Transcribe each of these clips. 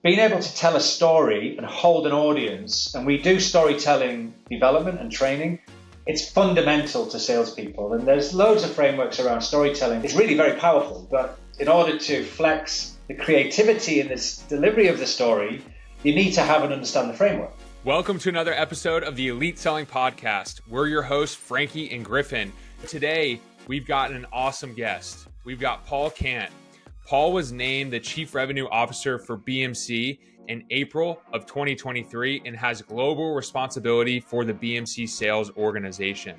being able to tell a story and hold an audience, and we do storytelling development and training, it's fundamental to salespeople. And there's loads of frameworks around storytelling. It's really very powerful, but in order to flex the creativity in this delivery of the story, you need to have and understand the framework. Welcome to another episode of the Elite Selling Podcast. We're your hosts, Frankie and Griffin. Today, we've got an awesome guest. We've got Paul Cant. Paul was named the Chief Revenue Officer for BMC in April of 2023 and has global responsibility for the BMC sales organization.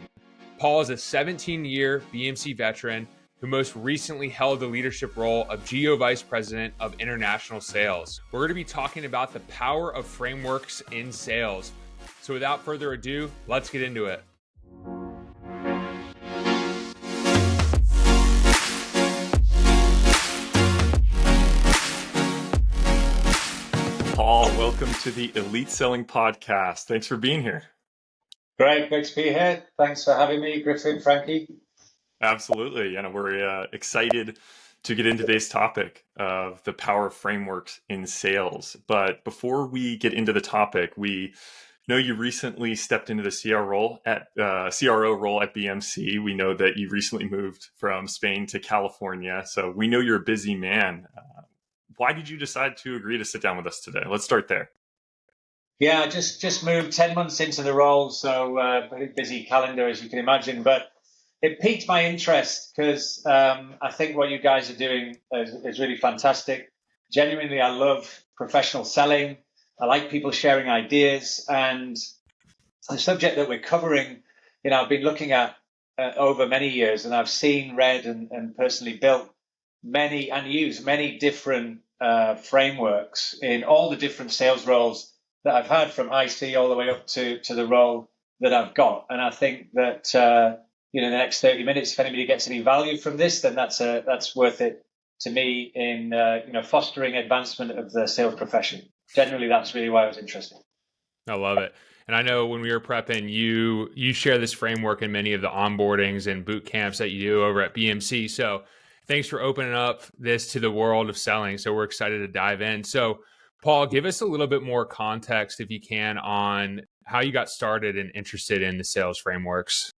Paul is a 17-year BMC veteran who most recently held the leadership role of Geo Vice President of International Sales. We're going to be talking about the power of frameworks in sales. So without further ado, let's get into it. Paul, welcome to the Elite Selling Podcast. Thanks for being here. Great to be here. Thanks for having me, Griffin, Frankie. Absolutely. We're excited to get into today's topic of the power of frameworks in sales. But before we get into the topic, we know you recently stepped into the CRO role at BMC. We know that you recently moved from Spain to California. So we know you're a busy man. Why did you decide to agree to sit down with us today? Let's start there. Yeah, I just moved 10 months into the role, so very busy calendar, as you can imagine. But it piqued my interest because I think what you guys are doing is really fantastic. Genuinely, I love professional selling. I like people sharing ideas. And the subject that we're covering, I've been looking at over many years, and I've seen, read, and personally built many and used many different frameworks in all the different sales roles that I've had, from IC all the way up to the role that I've got. And I think that in the next 30 minutes, if anybody gets any value from this, then that's worth it to me in fostering advancement of the sales profession. Generally, that's really why I was interested. I love it. And I know when we were prepping, you share this framework in many of the onboardings and boot camps that you do over at BMC. So thanks for opening up this to the world of selling. So we're excited to dive in. So Paul, give us a little bit more context, if you can, on how you got started and interested in the sales frameworks.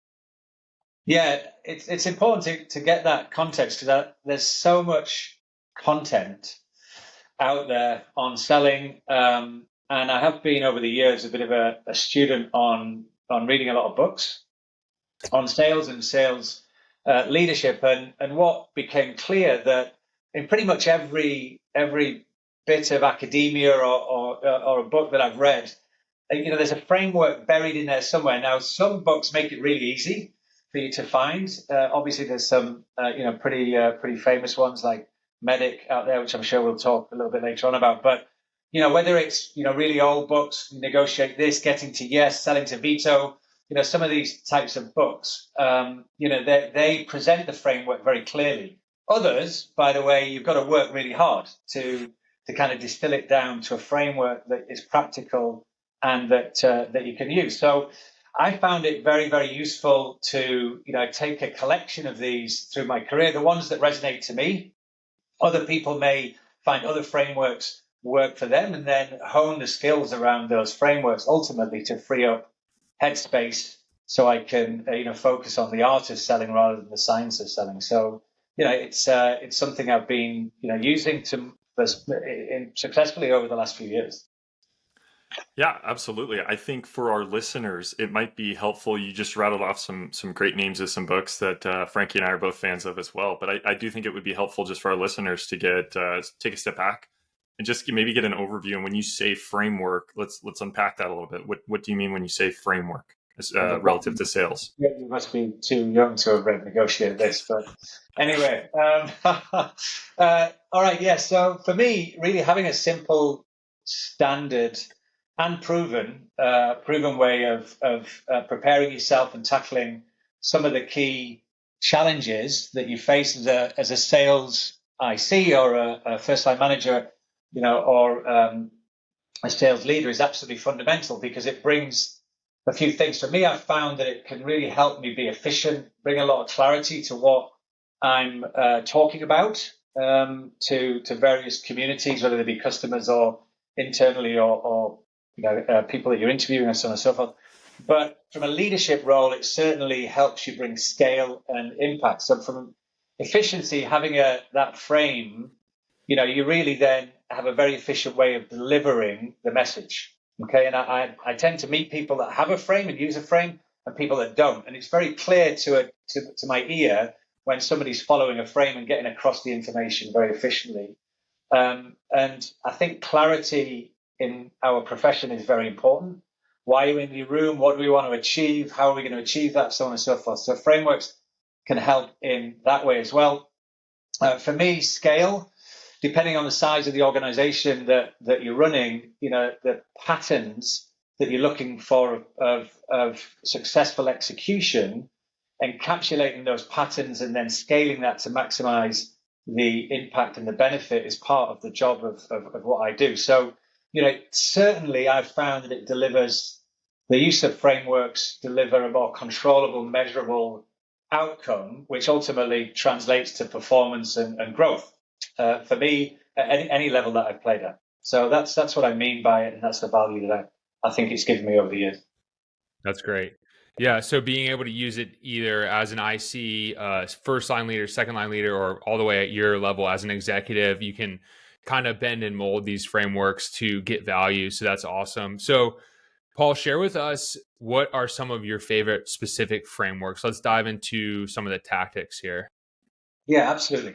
Yeah, it's important to get that context, because there's so much content out there on selling. And I have been, over the years, a bit of a student on reading a lot of books on sales and sales leadership. And what became clear, that in pretty much every bit of academia or a book that I've read, there's a framework buried in there somewhere. Now, some books make it really easy for you to find. Obviously, there's some pretty famous ones like Medic out there, which I'm sure we'll talk a little bit later on about. But whether it's really old books, Negotiate This, Getting to Yes, Selling to Veto, some of these types of books, they present the framework very clearly. Others, by the way, you've got to work really hard to kind of distill it down to a framework that is practical and that you can use. So I found it very, very useful to take a collection of these through my career, the ones that resonate to me. Other people may find other frameworks work for them, and then hone the skills around those frameworks ultimately to free up headspace so I can focus on the art of selling rather than the science of selling. So it's something I've been using successfully over the last few years. Yeah, absolutely. I think for our listeners, it might be helpful. You just rattled off some great names of some books that Frankie and I are both fans of as well. But I do think it would be helpful just for our listeners to take a step back and just maybe get an overview. And when you say framework, let's unpack that a little bit. What do you mean when you say framework relative to sales? Yeah, you must be too young to have read Negotiate This, but anyway. All right, yeah. So for me, really having a simple, standard, and proven way of preparing yourself and tackling some of the key challenges that you face as a sales IC or a first-line manager, or a sales leader is absolutely fundamental, because it brings a few things. For me, I've found that it can really help me be efficient, bring a lot of clarity to what I'm talking about to various communities, whether they be customers or internally or people that you're interviewing and so on and so forth. But from a leadership role, it certainly helps you bring scale and impact. So from efficiency, having that frame, you really then have a very efficient way of delivering the message. Okay, and I tend to meet people that have a frame and use a frame, and people that don't, and it's very clear to my ear when somebody's following a frame and getting across the information very efficiently. And I think clarity in our profession is very important. Why are you in your room? What do we want to achieve? How are we going to achieve that? So on and so forth. So frameworks can help in that way as well. For me, scale, depending on the size of the organization that you're running, the patterns that you're looking for of successful execution, encapsulating those patterns and then scaling that to maximize the impact and the benefit is part of the job of what I do. So, certainly I've found that it delivers, the use of frameworks deliver a more controllable, measurable outcome, which ultimately translates to performance and growth for me at any level that I've played at. So that's what I mean by it, and that's the value that I think it's given me over the years. That's great. Yeah, so being able to use it either as an IC, first line leader, second line leader, or all the way at your level as an executive, you can kind of bend and mold these frameworks to get value. So that's awesome. So Paul, share with us, what are some of your favorite specific frameworks? Let's dive into some of the tactics here. Yeah, absolutely.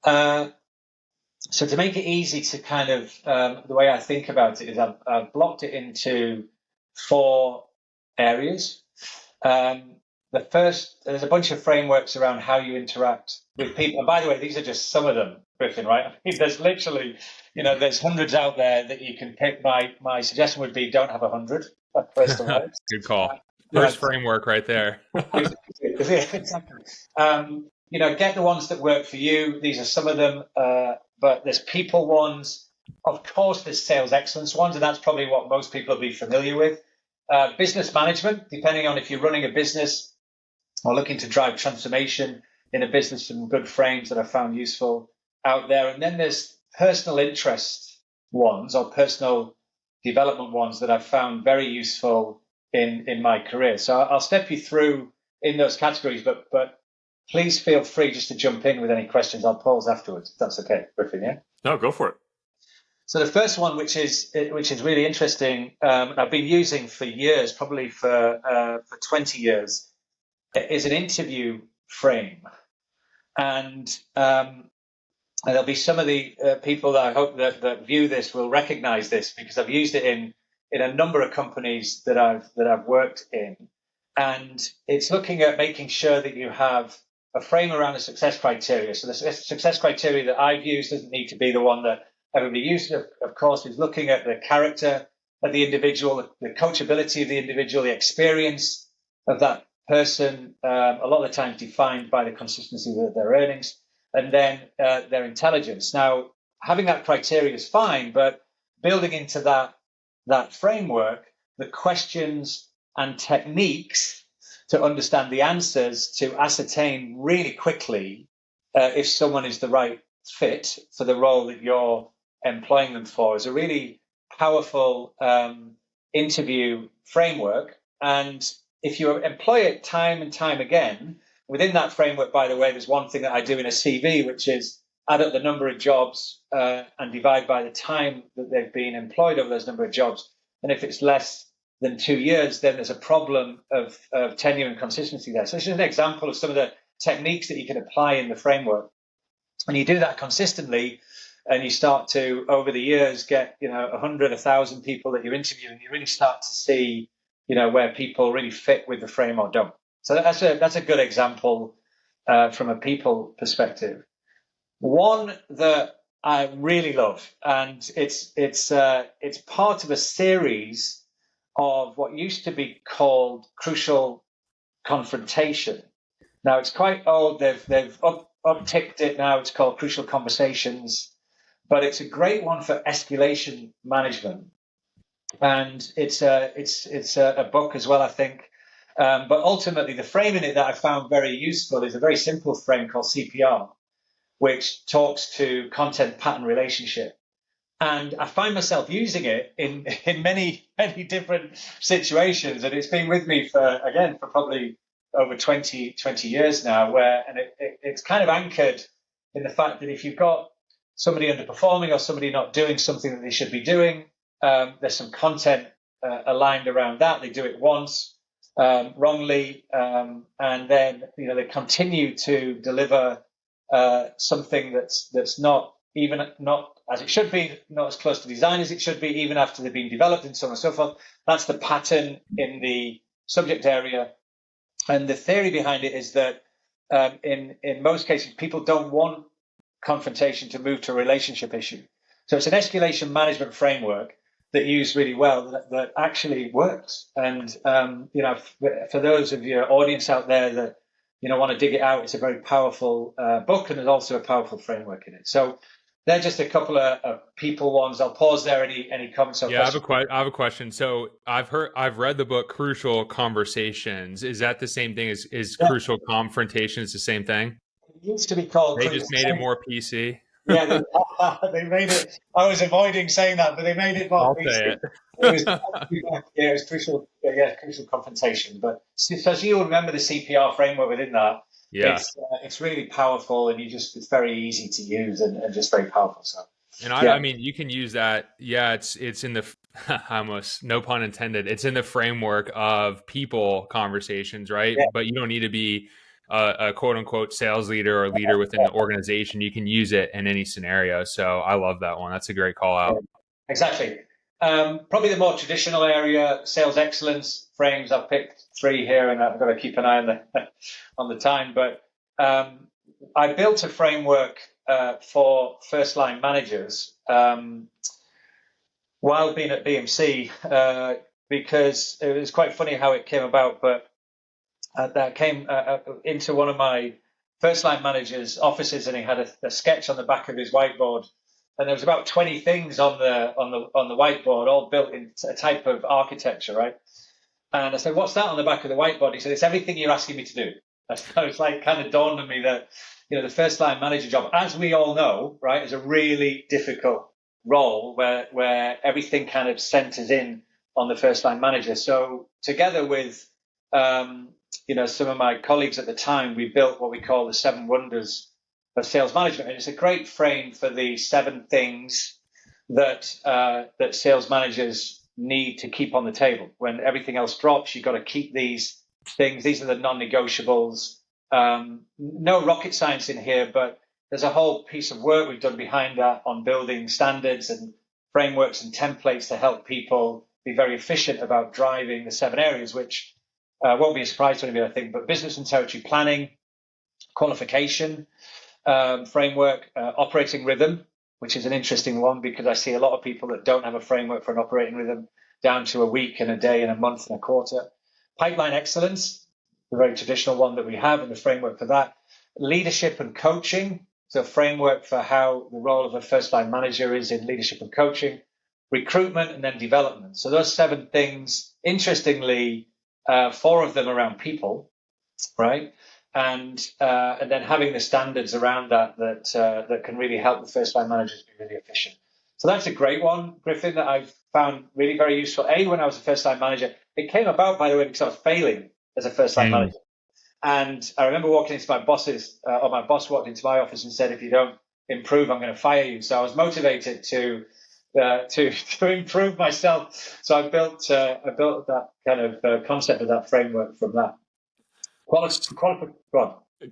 So to make it easy to kind of, the way I think about it is I've blocked it into 4 areas. The first, there's a bunch of frameworks around how you interact with people. And by the way, these are just some of them, Griffin, right? I mean, there's literally, there's hundreds out there that you can pick. My suggestion would be don't have 100, first of all. Good call. First framework right there. Exactly. Get the ones that work for you. These are some of them, but there's people ones. Of course, there's sales excellence ones, and that's probably what most people will be familiar with. Business management, depending on if you're running a business or looking to drive transformation in a business, some good frames that I found useful out there. And then there's personal interest ones or personal development ones that I've found very useful in my career. So I'll step you through in those categories, but please feel free just to jump in with any questions. I'll pause afterwards, if that's okay, Griffin, yeah? No, go for it. So the first one, which is really interesting, I've been using for years, probably for 20 years, is an interview frame. And there'll be some of the people that I hope that view this will recognize this, because I've used it in a number of companies that I've worked in. And it's looking at making sure that you have a frame around the success criteria. So the success criteria that I've used doesn't need to be the one that everybody uses. Of course, is looking at the character of the individual, the coachability of the individual, the experience of that person, a lot of the time defined by the consistency of their earnings, and then their intelligence. Now, having that criteria is fine, but building into that framework, the questions and techniques to understand the answers to ascertain really quickly if someone is the right fit for the role that you're employing them for is a really powerful interview framework. And if you employ it time and time again, within that framework, by the way, there's one thing that I do in a CV, which is add up the number of jobs and divide by the time that they've been employed over those number of jobs. And if it's less than 2 years, then there's a problem of tenure and consistency there. So this is an example of some of the techniques that you can apply in the framework. And you do that consistently, and you start to, over the years, get 100, 1,000 people that you're interviewing. You really start to see where people really fit with the frame or don't. So that's a good example from a people perspective. One that I really love, and it's part of a series of what used to be called crucial confrontation. Now it's quite old. They've upticked it now. It's called crucial conversations, but it's a great one for escalation management. And it's a book as well, I think. But ultimately, the frame in it that I found very useful is a very simple frame called CPR, which talks to content pattern relationship. And I find myself using it in many, many different situations. And it's been with me for probably over 20 years now, it's kind of anchored in the fact that if you've got somebody underperforming or somebody not doing something that they should be doing, there's some content aligned around that. They do it once wrongly, and then they continue to deliver something that's not as it should be, not as close to design as it should be, even after they've been developed, and so on and so forth. That's the pattern in the subject area. And the theory behind it is that in most cases, people don't want confrontation to move to a relationship issue. So it's an escalation management framework that used really well that actually works. And, for those of your audience out there that, want to dig it out, it's a very powerful book, and there's also a powerful framework in it. So they're just a couple of people ones. I'll pause there. Any comments or questions? I have a question. So I've read the book Crucial Conversations. Is that the same thing as Crucial Confrontation? Is the same thing? It used to be called. They just made it more PC. Yeah, they made it. I was avoiding saying that, but they made it more. I'll say it. It was crucial. Crucial confrontation. But so you'll remember the CPR framework within that. Yeah, it's really powerful, and it's very easy to use and just very powerful. So, and I mean, you can use that. Yeah, it's in the almost no pun intended. It's in the framework of people conversations, right? Yeah. But you don't need to be a quote unquote sales leader or leader within the organization. You can use it in any scenario. So I love that one. That's a great call out. Exactly. Probably the more traditional area, sales excellence frames. I've picked 3 here, and I've got to keep an eye on the time. But I built a framework for first line managers while being at BMC because it was quite funny how it came about. But that came into one of my first line managers' offices, and he had a sketch on the back of his whiteboard. And there was about 20 things on the whiteboard, all built in a type of architecture, right? And I said, "What's that on the back of the whiteboard?" He said, "It's everything you're asking me to do." So it's like kind of dawned on me that the first line manager job, as we all know, right, is a really difficult role where everything kind of centers in on the first line manager. So together with some of my colleagues at the time, we built what we call the 7 wonders of sales management, and it's a great frame for the 7 things that sales managers need to keep on the table. When everything else drops, you've got to keep these things. These are the non-negotiables. No rocket science in here, but there's a whole piece of work we've done behind that on building standards and frameworks and templates to help people be very efficient about driving the 7 areas, which won't be a surprise to anybody, I think, but business and territory planning, qualification, framework, operating rhythm, which is an interesting one because I see a lot of people that don't have a framework for an operating rhythm, down to a week and a day and a month and a quarter. Pipeline excellence, the very traditional one that we have, and the framework for that. Leadership and coaching, so a framework for how the role of a first line manager is in leadership and coaching. Recruitment, and then development. So those 7 things, interestingly, 4 of them around people, right? And then having the standards around that can really help the first line managers be really efficient. So that's a great one, Griffin, that I've found really very useful. When I was a first line manager, it came about, by the way, because I was failing as a first line manager. And I remember walking into my bosses, or my boss walked into my office and said, "If you don't improve, I'm going to fire you." So I was motivated to improve myself. So I built that kind of concept of that framework from that.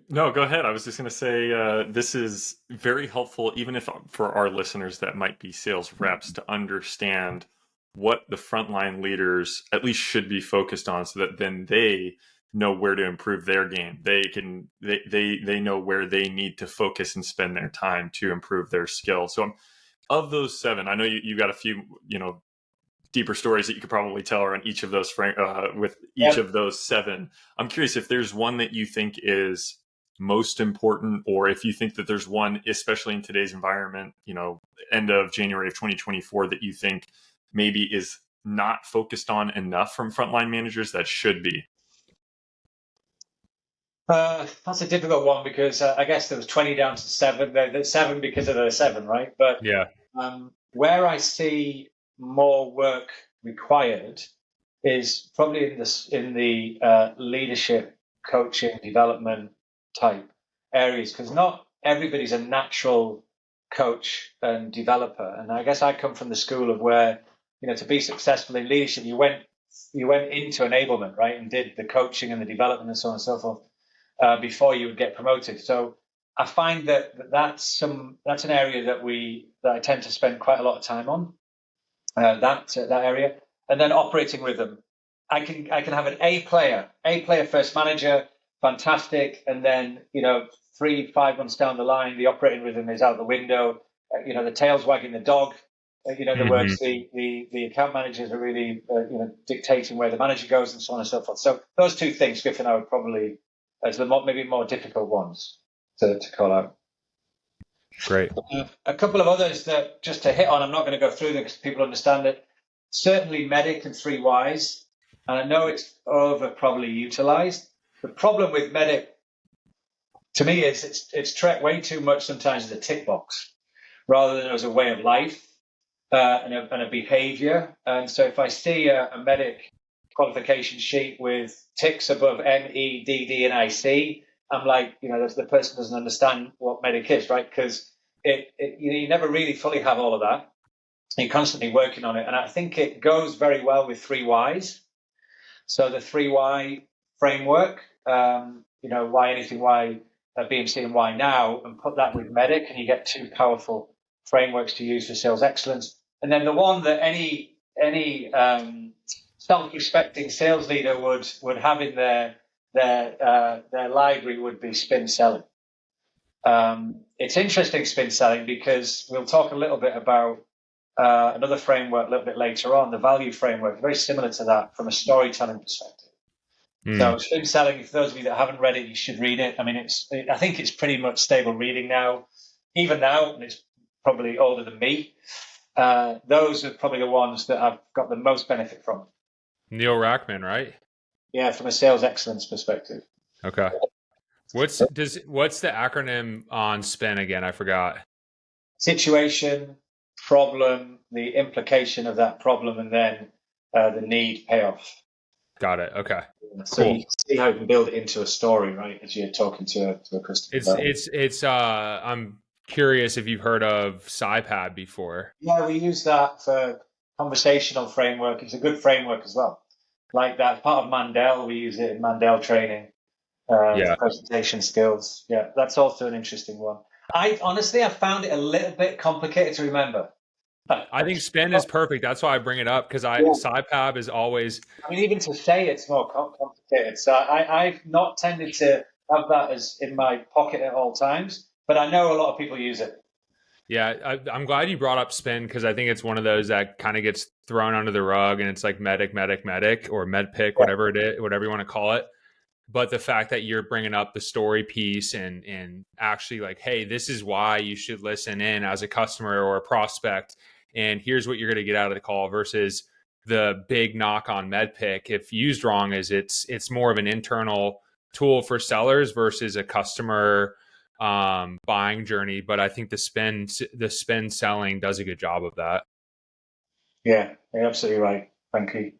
No, go ahead. I was just going to say this is very helpful, even if for our listeners that might be sales reps, to understand what the frontline leaders at least should be focused on, so that then they know where to improve their game. They know where they need to focus and spend their time to improve their skill. So of those 7, I know you got a few, deeper stories that you could probably tell around each of those with each of those 7. I'm curious if there's one that you think is most important, or if you think that there's one, especially in today's environment, end of January of 2024, that you think maybe is not focused on enough from frontline managers that should be. That's a difficult one because I guess there was 20 down to 7. There's 7 because of the 7, right? But yeah. where I see more work required is probably in the leadership, coaching, development type areas, because not everybody's a natural coach and developer. And I guess I come from the school of where, to be successful in leadership, you went into enablement, right, and did the coaching and the development and so on and so forth before you would get promoted. So I find that's an area that I tend to spend quite a lot of time on, that area. And then operating rhythm. I can have an A player first manager, fantastic, and then 3-5 months down the line, the operating rhythm is out the window. The tail's wagging the dog. In other words, the account managers are really dictating where the manager goes and so on and so forth. So those two things, Griffin, I would probably as the maybe more difficult ones to call out. Great. A couple of others that just to hit on, I'm not going to go through them because people understand it. Certainly MEDDIC and 3 Whys, and I know it's probably utilized. The problem with MEDDIC, to me, is it's treated way too much sometimes as a tick box rather than as a way of life and a behavior. And so if I see a MEDDIC qualification sheet with ticks above M, E, D, D, and IC, I'm like, the person doesn't understand what MEDDIC is, right? Because you never really fully have all of that. You're constantly working on it. And I think it goes very well with 3 Whys. So the 3 Why framework, why anything, why BMC and why now, and put that with MEDDIC, and you get 2 powerful frameworks to use for sales excellence. And then the one that any self-respecting sales leader would have in their library would be spin selling. It's interesting, spin selling, because we'll talk a little bit about another framework a little bit later on, the value framework, very similar to that from a storytelling perspective. So spin selling, for those of you that haven't read it, you should read it. I mean, I think it's pretty much stable reading now, even now, and it's probably older than me. Those are probably the ones that I've got the most benefit from. Neil Rackman, right? Yeah, from a sales excellence perspective. Okay. What's the acronym on SPIN again? I forgot. Situation, problem, the implication of that problem, and then the need payoff. Got it. Okay. So cool. You can see how you can build it into a story, right? As you're talking to a customer. It's I'm curious if you've heard of SciPad before. Yeah, we use that for conversational framework. It's a good framework as well. Like that part of Mandel, we use it in Mandel training. Presentation skills. Yeah, that's also an interesting one. I found it a little bit complicated to remember. I think SPIN is perfect. That's why I bring it up, because SciPab is always. I mean, even to say it's more complicated. So I've not tended to have that as in my pocket at all times, but I know a lot of people use it. Yeah, I'm glad you brought up SPIN, because I think it's one of those that kind of gets thrown under the rug, and it's like MEDDIC, or MEDPIC, whatever it is, whatever you want to call it. But the fact that you're bringing up the story piece and actually like, hey, this is why you should listen in as a customer or a prospect, and here's what you're going to get out of the call, versus the big knock on MEDPIC, if used wrong, is it's more of an internal tool for sellers versus a customer buying journey. But I think the spin selling does a good job of that. Yeah, you're absolutely right. Thank you.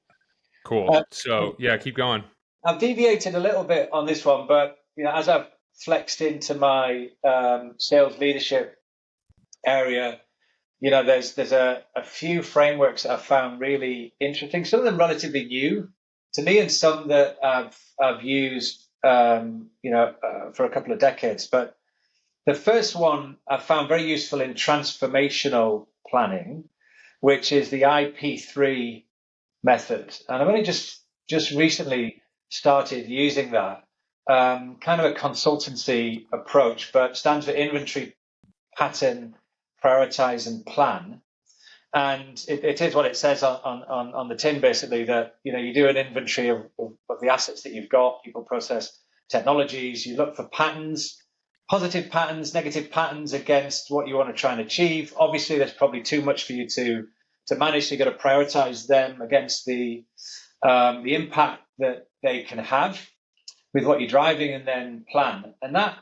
Cool. So yeah, keep going. I've deviated a little bit on this one, but as I've flexed into my sales leadership area, there's a few frameworks that I've found really interesting. Some of them relatively new to me, and some that I've used for a couple of decades. But the first one I found very useful in transformational planning, which is the IP3 method, and I've only just recently started using that, kind of a consultancy approach, but stands for inventory, pattern, prioritize, and plan. And it is what it says on the tin, basically, that you do an inventory of the assets that you've got, people, process, technologies. You look for patterns, positive patterns, negative patterns against what you want to try and achieve. Obviously, there's probably too much for you to manage, so you've got to prioritize them against the impact that they can have with what you're driving, and then plan. And that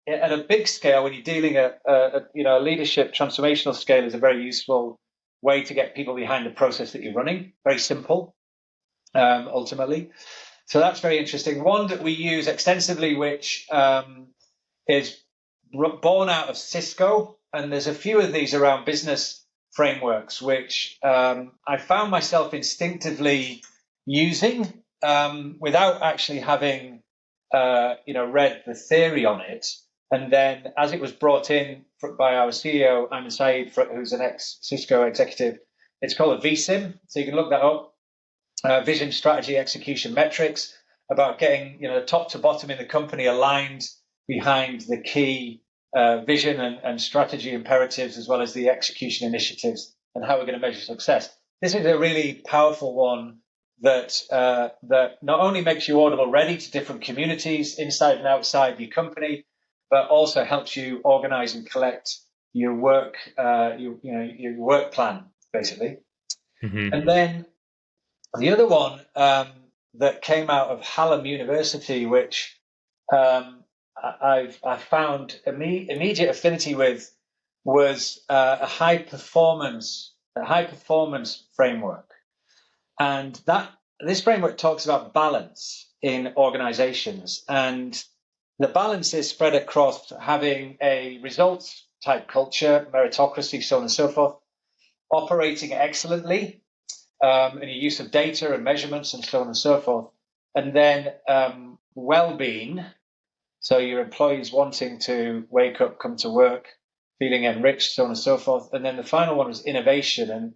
at a big scale, when you're dealing a leadership transformational scale is a very useful way to get people behind the process that you're running. Very simple, ultimately. So that's very interesting. One that we use extensively, which is born out of Cisco, and there's a few of these around business frameworks, which I found myself instinctively using without actually having read the theory on it. And then as it was brought in by our CEO, Ayman Saeed, who's an ex-Cisco executive, it's called a VSIM. So you can look that up. Vision, strategy, execution, metrics, about getting top to bottom in the company aligned behind the key vision and strategy imperatives, as well as the execution initiatives and how we're going to measure success. This is a really powerful one that not only makes you audible ready to different communities inside and outside your company, but also helps you organize and collect your work, your work plan, basically. Mm-hmm. And then the other one that came out of Hallam University, which I found immediate affinity with, was a high performance framework, and this framework talks about balance in organizations, and the balance is spread across having a results type culture, meritocracy, so on and so forth, operating excellently, and your use of data and measurements and so on and so forth. And then well-being, so your employees wanting to wake up, come to work, feeling enriched, so on and so forth. And then the final one was innovation. And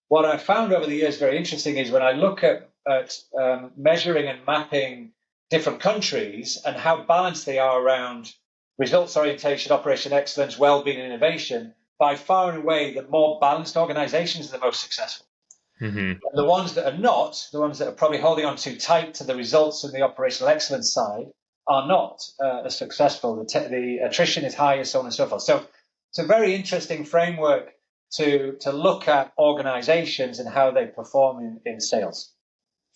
what I found over the years very interesting is when I look at measuring and mapping different countries and how balanced they are around results orientation, operation excellence, well-being, and innovation, by far and away, the more balanced organizations are the most successful. Mm-hmm. The ones that are not, the ones that are probably holding on too tight to the results and the operational excellence side, are not as successful. The attrition is higher, so on and so forth. So it's a very interesting framework to look at organizations and how they perform in sales.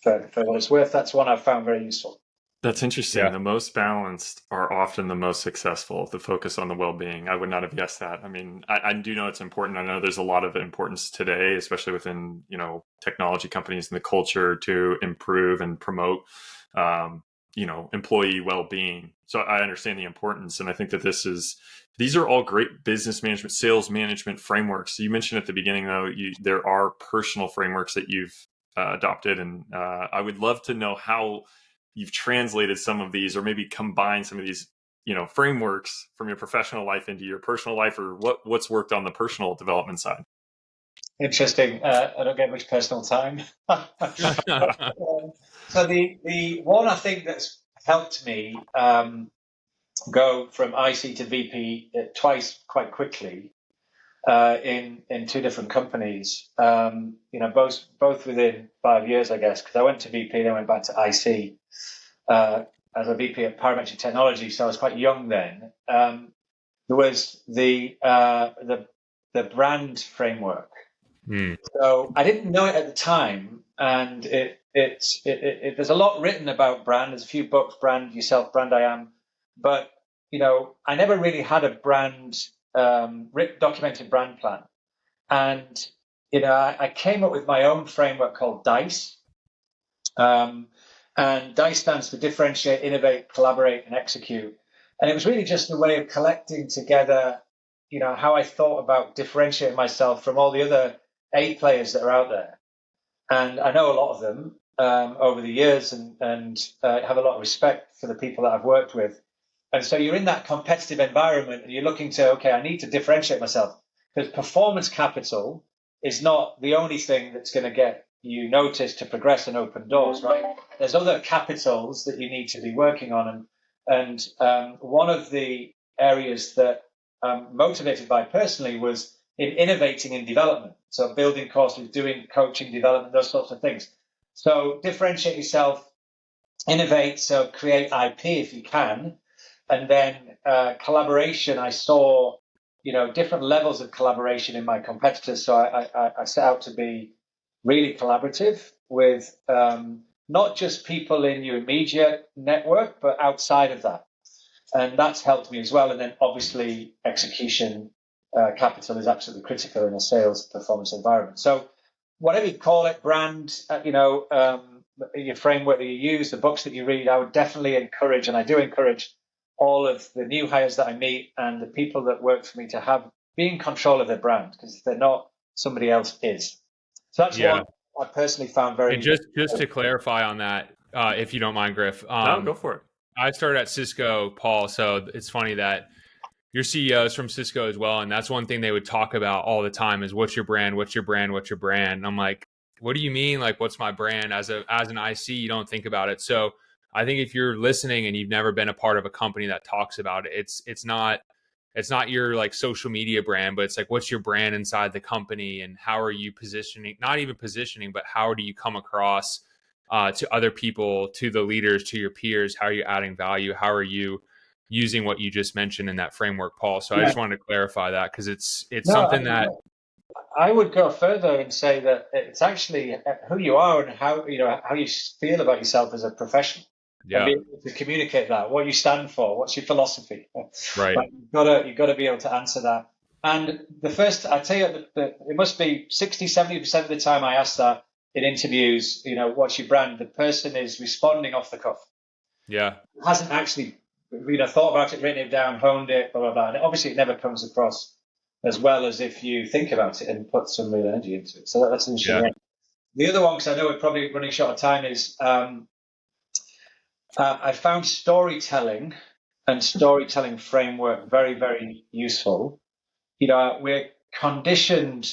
For what it's worth, that's one I've found very useful. That's interesting. Yeah. The most balanced are often the most successful. The focus on the well-being. I would not have guessed that. I mean, I do know it's important. I know there's a lot of importance today, especially within technology companies and the culture to improve and promote employee well-being. So I understand the importance, and I think that these are all great business management, sales management frameworks. You mentioned at the beginning, though, there are personal frameworks that you've adopted, and I would love to know how you've translated some of these, or maybe combined some of these, frameworks from your professional life into your personal life, or what's worked on the personal development side. Interesting. I don't get much personal time. So the one I think that's helped me go from IC to VP twice quite quickly in two different companies. Both within 5 years, I guess, because I went to VP, then went back to IC as a VP at Parametric Technology. So I was quite young then. There was the brand framework. So I didn't know it at the time, and there's a lot written about brand. There's a few books, Brand Yourself, Brand I Am, but I never really had a documented brand plan. And I came up with my own framework called DICE, and DICE stands for Differentiate, Innovate, Collaborate, and Execute. And it was really just a way of collecting together, how I thought about differentiating myself from all the other A players that are out there. And I know a lot of them over the years, and have a lot of respect for the people that I've worked with. And so you're in that competitive environment, and you're looking to, okay, I need to differentiate myself, because performance capital is not the only thing that's going to get you noticed to progress and open doors, right? There's other capitals that you need to be working on. And one of the areas that I'm motivated by personally was in innovating in development. So building courses, doing coaching, development, those sorts of things. So differentiate yourself, innovate, so create IP if you can. And then collaboration, I saw, different levels of collaboration in my competitors. So I set out to be really collaborative with not just people in your immediate network, but outside of that. And that's helped me as well. And then obviously execution capital is absolutely critical in a sales performance environment. So whatever you call it, brand, your framework that you use, the books that you read, I would definitely encourage, and I do encourage all of the new hires that I meet and the people that work for me to be in control of their brand, because if they're not, somebody else is. So that's Yeah. one I personally found very. And just to clarify on that, if you don't mind, Griff. No, go for it. I started at Cisco, Paul. So it's funny that your CEO is from Cisco as well, and that's one thing they would talk about all the time is what's your brand, what's your brand, what's your brand. And I'm like, what do you mean? Like, what's my brand? As an IC, you don't think about it. So I think if you're listening and you've never been a part of a company that talks about it, it's not your like social media brand, but it's like, what's your brand inside the company and how are you positioning, not even positioning, but how do you come across to other people, to the leaders, to your peers? How are you adding value? How are you using what you just mentioned in that framework, Paul? So I just wanted to clarify that because it's something that I would go further and say that it's actually who you are and how you feel about yourself as a professional. Yeah. And be able to communicate that, what you stand for, what's your philosophy. Right. But you've got to be able to answer that. And the first, I tell you, that it must be 60-70% of the time I ask that in interviews, what's your brand? The person is responding off the cuff. Yeah. Hasn't actually, thought about it, written it down, honed it, blah, blah, blah. And obviously it never comes across as well as if you think about it and put some real energy into it. So that's an interesting. Yeah. The other one, because I know we're probably running short of time, is I found storytelling and storytelling framework very, very useful. We're conditioned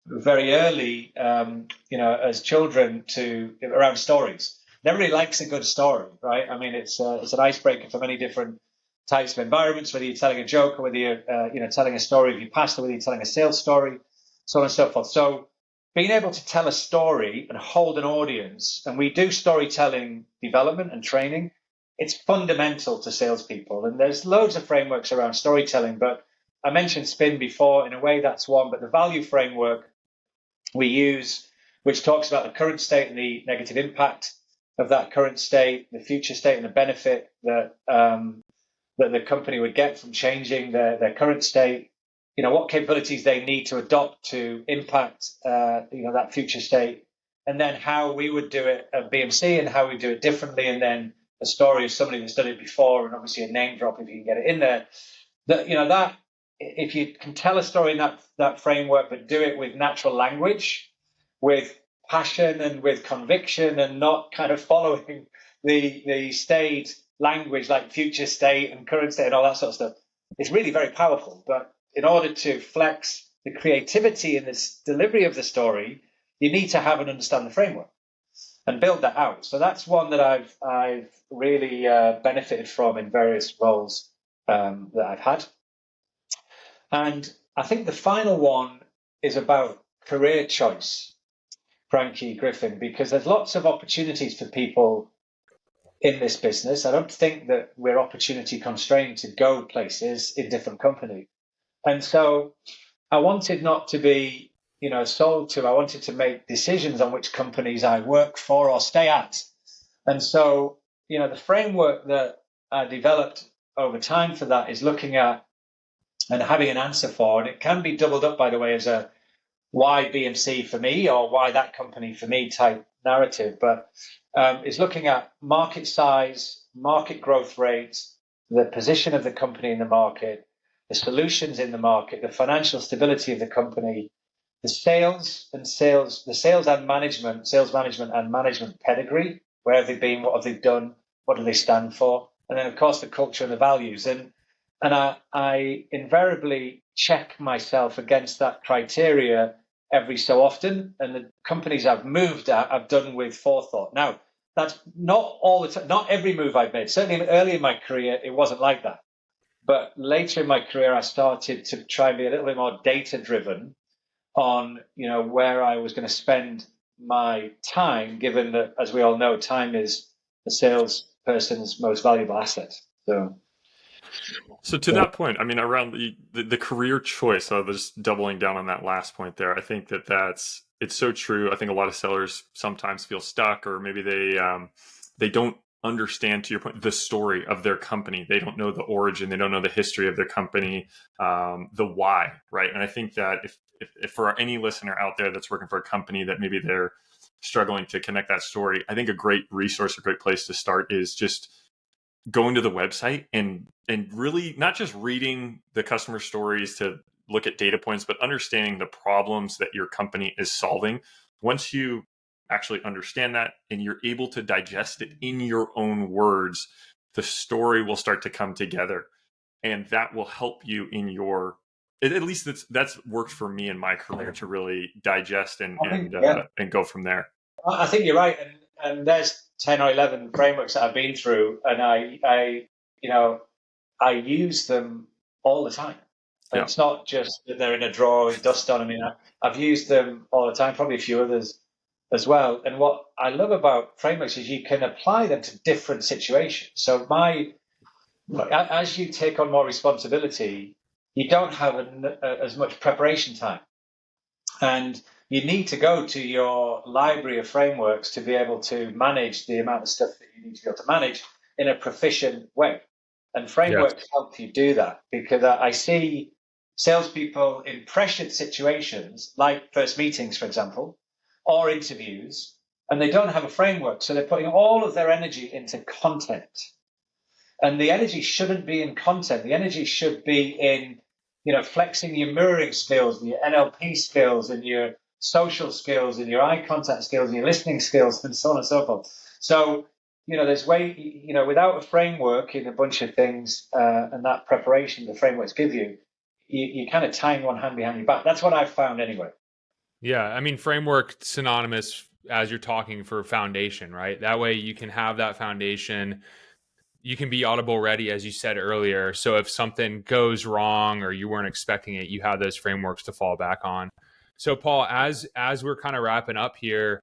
very early, as children around stories. Everybody likes a good story, right? I mean, it's an icebreaker for many different types of environments, whether you're telling a joke or whether you're, telling a story of your past or whether you're telling a sales story, so on and so forth. So being able to tell a story and hold an audience, and we do storytelling development and training, it's fundamental to salespeople. And there's loads of frameworks around storytelling, but I mentioned SPIN before. In a way, that's one. But the value framework we use, which talks about the current state and the negative impact of that current state, the future state and the benefit that the company would get from changing their current state, what capabilities they need to adopt to impact, that future state, and then how we would do it at BMC and how we do it differently, and then a story of somebody that's done it before, and obviously a name drop if you can get it in there. That if you can tell a story in that framework, but do it with natural language, with passion and with conviction, and not kind of following the state language like future state and current state and all that sort of stuff, it's really very powerful. But in order to flex the creativity in this delivery of the story, you need to have and understand the framework and build that out. So that's one that I've really benefited from in various roles that I've had. And I think the final one is about career choice, Frankie, Griffin, because there's lots of opportunities for people in this business. I don't think that we're opportunity constrained to go places in different companies. And so I wanted not to be, sold to. I wanted to make decisions on which companies I work for or stay at. And so, the framework that I developed over time for that is looking at and having an answer for, and it can be doubled up, by the way, as a why BMC for me or why that company for me type narrative. But it's looking at market size, market growth rates, the position of the company in the market, the solutions in the market, the financial stability of the company, the sales and management pedigree. Where have they been? What have they done? What do they stand for? And then, of course, the culture and the values. And I invariably check myself against that criteria every so often. And the companies I've moved at, I've done with forethought. Now, that's not all the time. Not every move I've made. Certainly early in my career, it wasn't like that. But later in my career, I started to try and be a little bit more data-driven on, where I was going to spend my time, given that, as we all know, time is a salesperson's most valuable asset. So to that point, I mean, around the career choice, so just doubling down on that last point there, I think it's so true. I think a lot of sellers sometimes feel stuck, or maybe they don't understand, to your point, the story of their company. They don't know the origin. They don't know the history of their company, the why, right? And I think that if for any listener out there that's working for a company that maybe they're struggling to connect that story, I think a great resource, a great place to start is just going to the website and really not just reading the customer stories to look at data points, but understanding the problems that your company is solving. Once you actually understand that and you're able to digest it in your own words, the story will start to come together, and that will help you in your, at least that's worked for me in my career, to really digest and go from there. I think you're right, and there's 10 or 11 frameworks that I've been through, and I use them all the time. Yeah. It's not just that they're in a drawer with dust on them. I mean, I've used them all the time, probably a few others as well. And what I love about frameworks is you can apply them to different situations. So as you take on more responsibility, you don't have as much preparation time. And you need to go to your library of frameworks to be able to manage the amount of stuff that you need to be able to manage in a proficient way. And frameworks help you do that, because I see salespeople in pressured situations, like first meetings, for example, or interviews, and they don't have a framework. So they're putting all of their energy into content. And the energy shouldn't be in content. The energy should be in, flexing your mirroring skills, your NLP skills, and your social skills, and your eye contact skills, and your listening skills, and so on and so forth. So, there's without a framework in a bunch of things and that preparation the frameworks give you, you're kind of tying one hand behind your back. That's what I've found anyway. Yeah. I mean, framework synonymous as you're talking for foundation, right? That way you can have that foundation. You can be audible ready, as you said earlier. So if something goes wrong or you weren't expecting it, you have those frameworks to fall back on. So Paul, as we're kind of wrapping up here,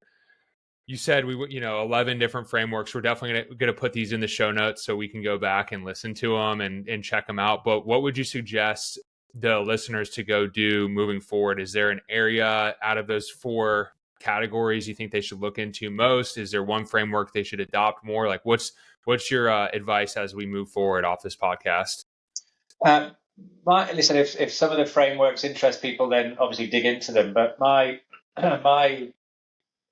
you said 11 different frameworks. We're definitely going to put these in the show notes so we can go back and listen to them and check them out. But what would you suggest the listeners to go do moving forward? Is there an area out of those 4 categories you think they should look into most? Is there one framework they should adopt more? Like what's your advice as we move forward off this podcast? Listen, if some of the frameworks interest people, then obviously dig into them. But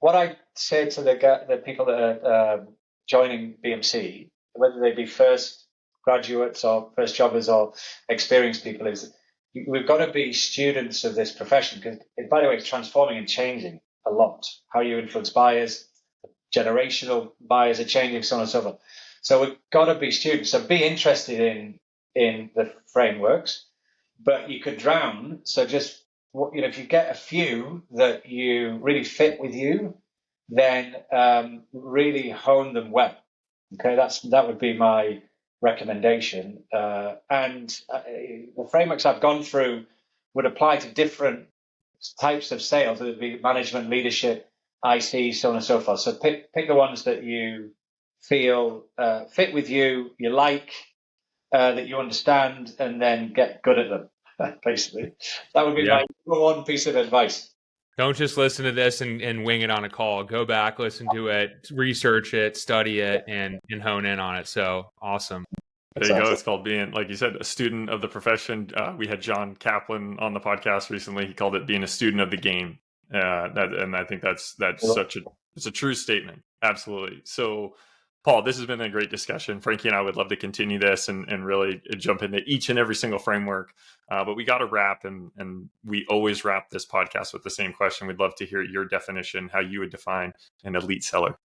what I say to the people that are joining BMC, whether they be first graduates or first jobbers or experienced people, is we've got to be students of this profession, because, by the way, it's transforming and changing a lot. How you influence buyers, generational buyers are changing, so on and so forth. So we've got to be students. So be interested in the frameworks, but you could drown. So just, if you get a few that you really fit with you, then really hone them well. Okay, that would be my recommendation. And the frameworks I've gone through would apply to different types of sales. It would be management, leadership, IC, so on and so forth. So pick the ones that you feel fit with you, that you understand, and then get good at them. Basically, that would be my number one piece of advice. Don't just listen to this and wing it on a call. Go back, listen to it, research it, study it, and hone in on it. So awesome. There you go. It's called being, like you said, a student of the profession. We had John Kaplan on the podcast recently. He called it being a student of the game. And I think that's it's a true statement. Absolutely. So, Paul, this has been a great discussion. Frankie and I would love to continue this and really jump into each and every single framework. But we got to wrap, and we always wrap this podcast with the same question. We'd love to hear your definition, how you would define an elite seller.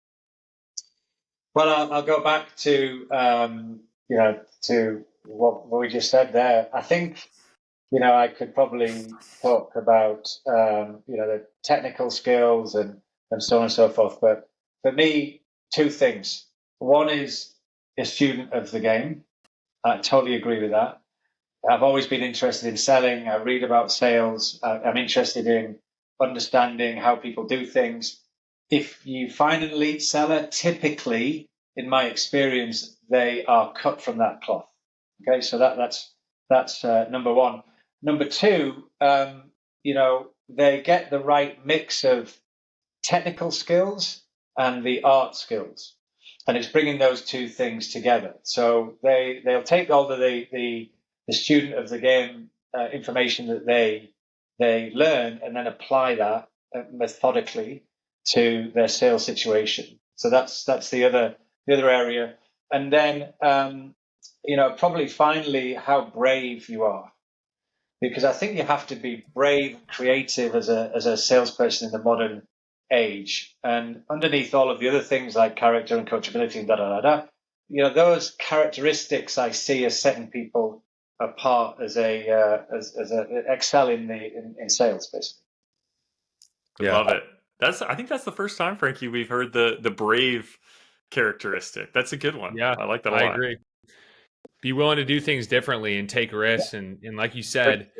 Well, I'll go back to to what we just said there. I think I could probably talk about the technical skills and so on and so forth. But for me, 2 things. One is a student of the game. I totally agree with that. I've always been interested in selling. I read about sales. I'm interested in understanding how people do things. If you find an elite seller, typically, in my experience, they are cut from that cloth. Okay, so that's number one. Number 2, they get the right mix of technical skills and the art skills. and it's bringing those two things together. So they'll take all the student of the game information that they learn and then apply that methodically to their sales situation. So that's the other area. And then probably finally how brave you are, because I think you have to be brave, creative as a salesperson in the modern age. And underneath all of the other things like character and coachability and those characteristics I see as setting people apart as excel in sales, basically. I love it. I think that's the first time, Frankie, we've heard the brave characteristic. That's a good one. Yeah, I like that a lot. I agree. Be willing to do things differently and take risks, and like you said,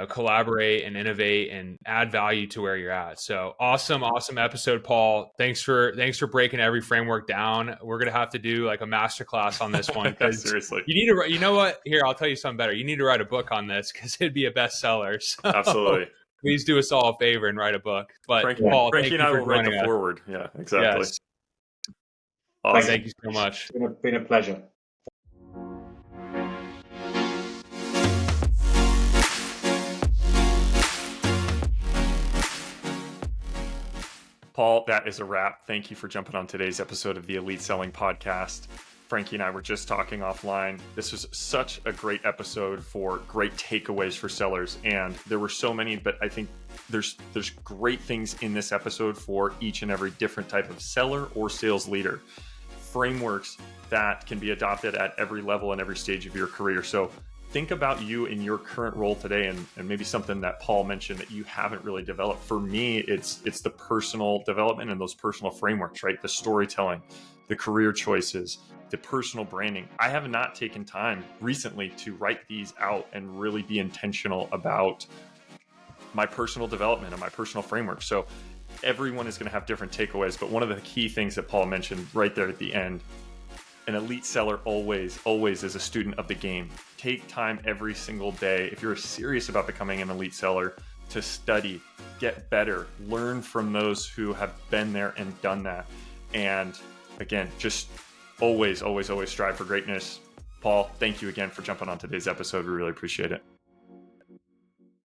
collaborate and innovate and add value to where you're at. So awesome episode, Paul. Thanks for breaking every framework down. We're gonna have to do like a masterclass on this one, because seriously, you need to. You know what? Here, I'll tell you something better. You need to write a book on this, because it'd be a bestseller. So absolutely. Please do us all a favor and write a book. But Paul, Frankie and I will write the forward. Yeah, exactly. Yes. Awesome. Thank you so much. It's been a pleasure. Paul, that is a wrap. Thank you for jumping on today's episode of the Elite Selling Podcast. Frankie and I were just talking offline. This was such a great episode for great takeaways for sellers. And there were so many, but I think there's great things in this episode for each and every different type of seller or sales leader. Frameworks that can be adopted at every level and every stage of your career. So think about you in your current role today, and maybe something that Paul mentioned that you haven't really developed. For me, it's the personal development and those personal frameworks, right? The storytelling, the career choices, the personal branding. I have not taken time recently to write these out and really be intentional about my personal development and my personal framework. So everyone is going to have different takeaways, but one of the key things that Paul mentioned right there at the end, an elite seller always is a student of the game. Take time every single day, if you're serious about becoming an elite seller, to study, get better, learn from those who have been there and done that. And again, just always strive for greatness. Paul, thank you again for jumping on today's episode. We really appreciate it.